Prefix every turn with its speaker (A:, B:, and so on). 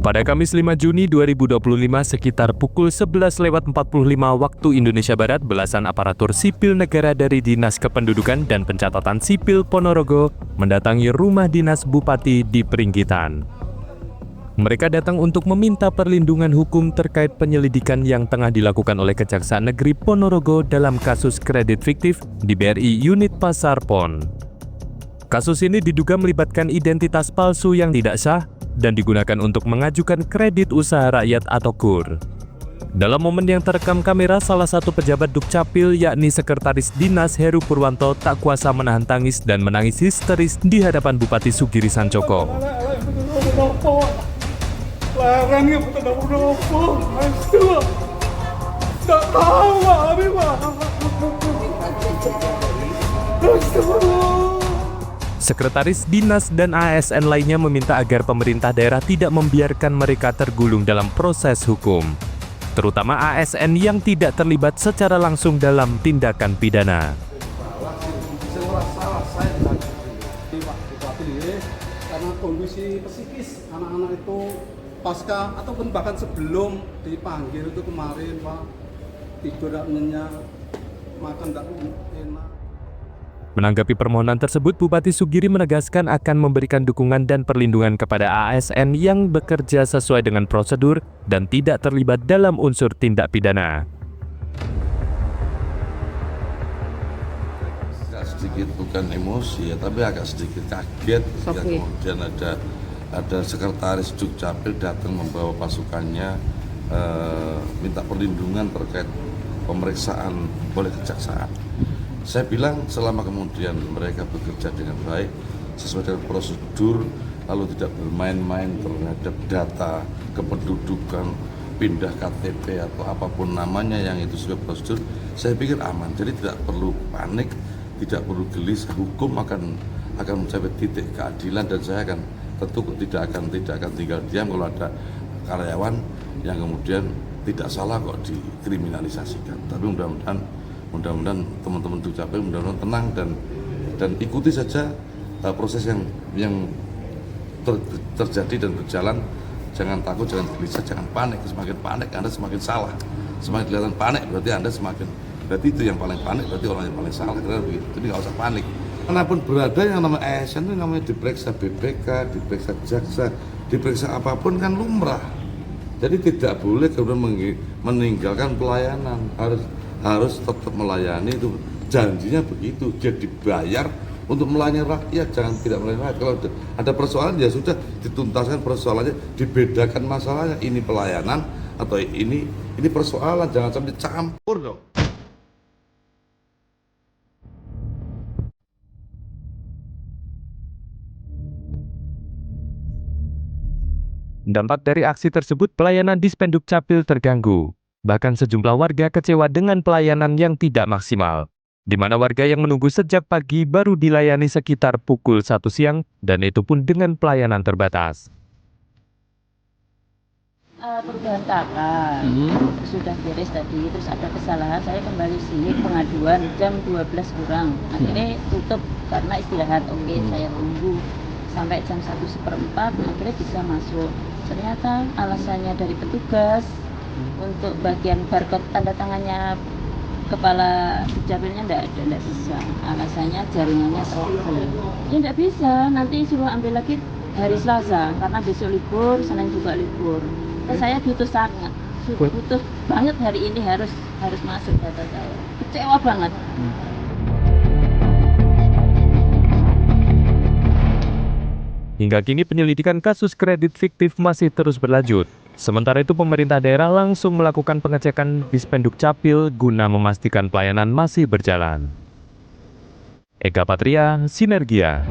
A: Pada Kamis 5 Juni 2025 sekitar pukul 11.45 waktu Indonesia Barat, belasan aparatur sipil negara dari Dinas Kependudukan dan Pencatatan Sipil Ponorogo mendatangi rumah dinas Bupati di Pringgitan. Mereka datang untuk meminta perlindungan hukum terkait penyelidikan yang tengah dilakukan oleh Kejaksaan Negeri Ponorogo dalam kasus kredit fiktif di BRI Unit Pasar Pon. Kasus ini diduga melibatkan identitas palsu yang tidak sah dan digunakan untuk mengajukan kredit usaha rakyat atau KUR. Dalam momen yang terekam kamera, salah satu pejabat Dukcapil yakni Sekretaris Dinas Heru Purwanto tak kuasa menahan tangis dan menangis histeris di hadapan Bupati Sugiri Sancoko. Sekretaris Dinas dan ASN lainnya meminta agar pemerintah daerah tidak membiarkan mereka tergulung dalam proses hukum, terutama ASN yang tidak terlibat secara langsung dalam tindakan pidana.
B: Karena kondisi psikis anak-anak itu pasca ataupun bahkan sebelum dipanggil itu kemarin, Pak, tidur tak nyenyak, makan tak enak.
A: Menanggapi permohonan tersebut, Bupati Sugiri menegaskan akan memberikan dukungan dan perlindungan kepada ASN yang bekerja sesuai dengan prosedur dan tidak terlibat dalam unsur tindak pidana.
C: Sedikit bukan emosi ya, tapi agak sedikit kaget ketika kemudian ada sekretaris Dukcapil datang membawa pasukannya minta perlindungan terkait pemeriksaan oleh kejaksaan. Saya bilang selama kemudian mereka bekerja dengan baik sesuai dengan prosedur, lalu tidak bermain-main terhadap data kependudukan, pindah KTP atau apapun namanya yang itu sesuai prosedur, saya pikir aman. Jadi tidak perlu panik, tidak perlu gelisah. Hukum akan mencapai titik keadilan dan saya akan tentu tidak akan tinggal diam kalau ada karyawan yang kemudian tidak salah kok dikriminalisasikan. Tapi mudah-mudahan teman-teman Dukcapil mudah-mudahan tenang dan ikuti saja proses yang terjadi dan berjalan. Jangan takut, jangan gelisah, jangan panik. Semakin panik Anda semakin salah. Semakin kelihatan panik berarti Anda berarti itu yang paling panik, berarti orang yang paling salah. Kira begitu. Jadi nggak usah panik. Manapun berada yang namanya ASN itu namanya diperiksa BPK, diperiksa jaksa, diperiksa apapun kan lumrah. Jadi tidak boleh kemudian meninggalkan pelayanan, harus tetap melayani, itu janjinya begitu, dia dibayar untuk melayani rakyat, jangan tidak melayani rakyat. Kalau ada persoalan ya sudah dituntaskan persoalannya, dibedakan masalahnya, ini pelayanan atau ini persoalan, jangan sampai campur dong.
A: Dampak dari aksi tersebut, pelayanan di Dukcapil terganggu. Bahkan sejumlah warga kecewa dengan pelayanan yang tidak maksimal, di mana warga yang menunggu sejak pagi baru dilayani sekitar pukul 1 siang, dan itu pun dengan pelayanan terbatas.
D: Perubahan kakak sudah beres tadi, terus ada kesalahan, saya kembali sini pengaduan jam 12 kurang, akhirnya tutup karena istirahat. Oke, saya tunggu sampai jam 1:04, akhirnya bisa masuk. Ternyata alasannya dari petugas untuk bagian barcode tanda tangannya kepala Dukcapilnya enggak bisa. Alasannya jaringannya trouble. Ya enggak bisa, nanti suruh ambil lagi hari Selasa karena besok libur, Senin juga libur. Saya butuh banget hari ini harus masuk data saya. Kecewa banget.
A: Hingga kini penyelidikan kasus kredit fiktif masih terus berlanjut. Sementara itu pemerintah daerah langsung melakukan pengecekan di Dukcapil guna memastikan pelayanan masih berjalan. Eka Patria, Sinergia.